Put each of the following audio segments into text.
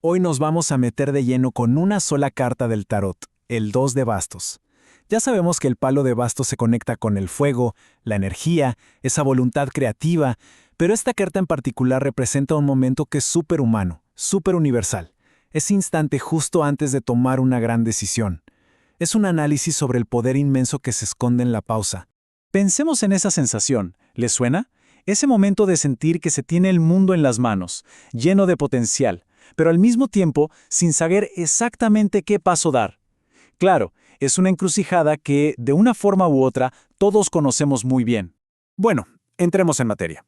Hoy nos vamos a meter de lleno con una sola carta del tarot, el 2 de bastos. Ya sabemos que el palo de bastos se conecta con el fuego, la energía, esa voluntad creativa, pero esta carta en particular representa un momento que es súper humano, súper universal. Ese instante justo antes de tomar una gran decisión. Es un análisis sobre el poder inmenso que se esconde en la pausa. Pensemos en esa sensación. ¿Les suena? Ese momento de sentir que se tiene el mundo en las manos, lleno de potencial, pero al mismo tiempo sin saber exactamente qué paso dar. Claro, es una encrucijada que, de una forma u otra, todos conocemos muy bien. Bueno, entremos en materia.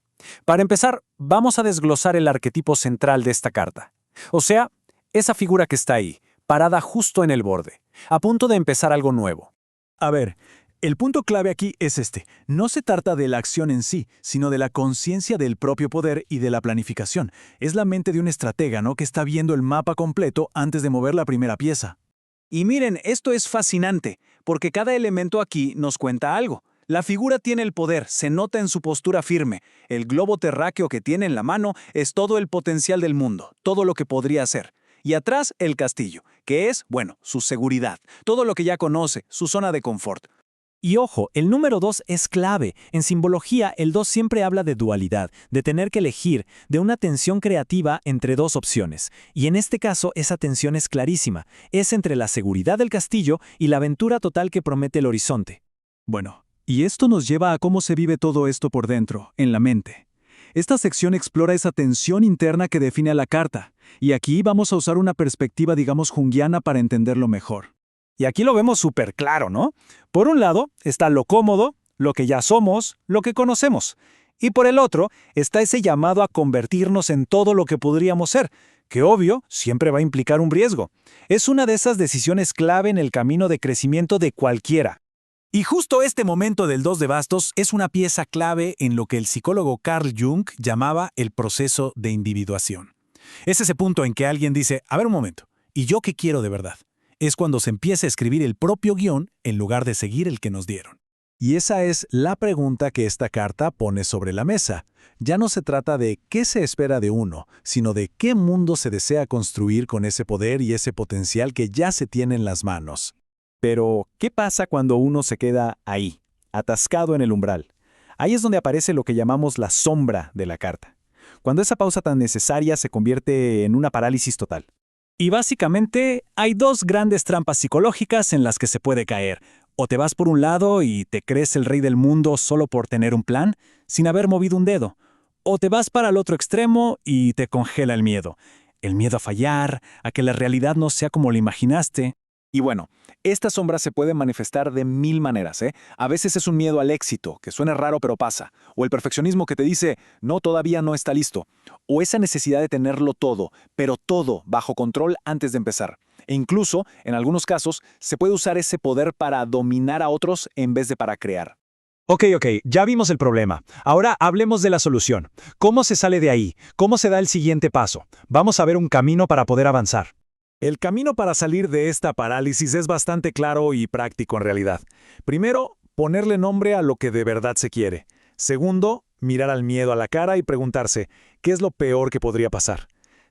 Para empezar, vamos a desglosar el arquetipo central de esta carta. O sea, esa figura que está ahí, parada justo en el borde, a punto de empezar algo nuevo. A ver, el punto clave aquí es este. No se trata de la acción en sí, sino de la conciencia del propio poder y de la planificación. Es la mente de un estratega, ¿no?, que está viendo el mapa completo antes de mover la primera pieza. Y miren, esto es fascinante, porque cada elemento aquí nos cuenta algo. La figura tiene el poder, se nota en su postura firme. El globo terráqueo que tiene en la mano es todo el potencial del mundo, todo lo que podría ser. Y atrás, el castillo, que es, bueno, su seguridad, todo lo que ya conoce, su zona de confort. Y ojo, el número 2 es clave. En simbología, el 2 siempre habla de dualidad, de tener que elegir, de una tensión creativa entre dos opciones. Y en este caso, esa tensión es clarísima. Es entre la seguridad del castillo y la aventura total que promete el horizonte. Bueno, y esto nos lleva a cómo se vive todo esto por dentro, en la mente. Esta sección explora esa tensión interna que define a la carta, y aquí vamos a usar una perspectiva, digamos, junguiana para entenderlo mejor. Y aquí lo vemos súper claro, ¿no? Por un lado está lo cómodo, lo que ya somos, lo que conocemos. Y por el otro está ese llamado a convertirnos en todo lo que podríamos ser, que obvio siempre va a implicar un riesgo. Es una de esas decisiones clave en el camino de crecimiento de cualquiera. Y justo este momento del 2 de bastos es una pieza clave en lo que el psicólogo Carl Jung llamaba el proceso de individuación. Es ese punto en que alguien dice, a ver un momento, ¿y yo qué quiero de verdad? Es cuando se empieza a escribir el propio guión en lugar de seguir el que nos dieron. Y esa es la pregunta que esta carta pone sobre la mesa. Ya no se trata de qué se espera de uno, sino de qué mundo se desea construir con ese poder y ese potencial que ya se tiene en las manos. Pero, ¿qué pasa cuando uno se queda ahí, atascado en el umbral? Ahí es donde aparece lo que llamamos la sombra de la carta. Cuando esa pausa tan necesaria se convierte en una parálisis total. Y básicamente hay dos grandes trampas psicológicas en las que se puede caer. O te vas por un lado y te crees el rey del mundo solo por tener un plan, sin haber movido un dedo. O te vas para el otro extremo y te congela el miedo. El miedo a fallar, a que la realidad no sea como lo imaginaste. Y bueno, esta sombra se puede manifestar de mil maneras, ¿eh? A veces es un miedo al éxito, que suena raro pero pasa. O el perfeccionismo que te dice, no, todavía no está listo. O esa necesidad de tenerlo todo, pero todo bajo control antes de empezar. E incluso, en algunos casos, se puede usar ese poder para dominar a otros en vez de para crear. Ok, ya vimos el problema. Ahora hablemos de la solución. ¿Cómo se sale de ahí? ¿Cómo se da el siguiente paso? Vamos a ver un camino para poder avanzar. El camino para salir de esta parálisis es bastante claro y práctico en realidad. Primero, ponerle nombre a lo que de verdad se quiere. Segundo, mirar al miedo a la cara y preguntarse, ¿qué es lo peor que podría pasar?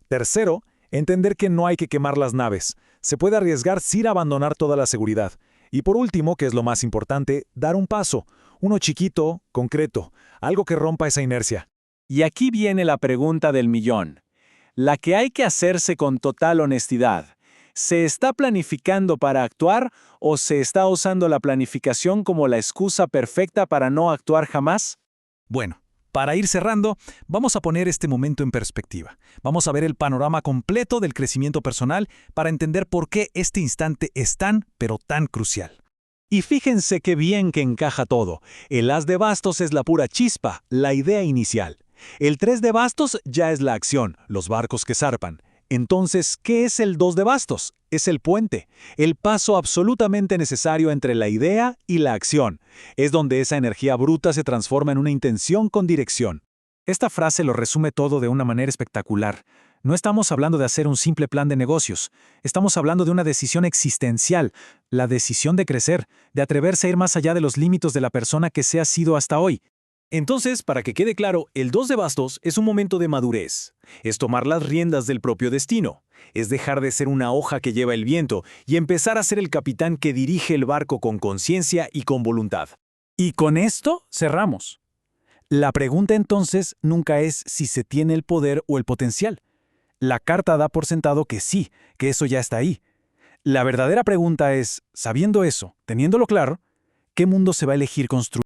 Tercero, entender que no hay que quemar las naves. Se puede arriesgar sin abandonar toda la seguridad. Y por último, que es lo más importante, dar un paso. Uno chiquito, concreto, algo que rompa esa inercia. Y aquí viene la pregunta del millón. La que hay que hacerse con total honestidad. ¿Se está planificando para actuar o se está usando la planificación como la excusa perfecta para no actuar jamás? Bueno, para ir cerrando, vamos a poner este momento en perspectiva. Vamos a ver el panorama completo del crecimiento personal para entender por qué este instante es tan, pero tan crucial. Y fíjense qué bien que encaja todo. El as de bastos es la pura chispa, la idea inicial. El 3 de bastos ya es la acción, los barcos que zarpan. Entonces, ¿qué es el 2 de bastos? Es el puente, el paso absolutamente necesario entre la idea y la acción. Es donde esa energía bruta se transforma en una intención con dirección. Esta frase lo resume todo de una manera espectacular. No estamos hablando de hacer un simple plan de negocios. Estamos hablando de una decisión existencial, la decisión de crecer, de atreverse a ir más allá de los límites de la persona que se ha sido hasta hoy. Entonces, para que quede claro, el 2 de bastos es un momento de madurez. Es tomar las riendas del propio destino. Es dejar de ser una hoja que lleva el viento y empezar a ser el capitán que dirige el barco con conciencia y con voluntad. Y con esto cerramos. La pregunta entonces nunca es si se tiene el poder o el potencial. La carta da por sentado que sí, que eso ya está ahí. La verdadera pregunta es, sabiendo eso, teniéndolo claro, ¿qué mundo se va a elegir construir?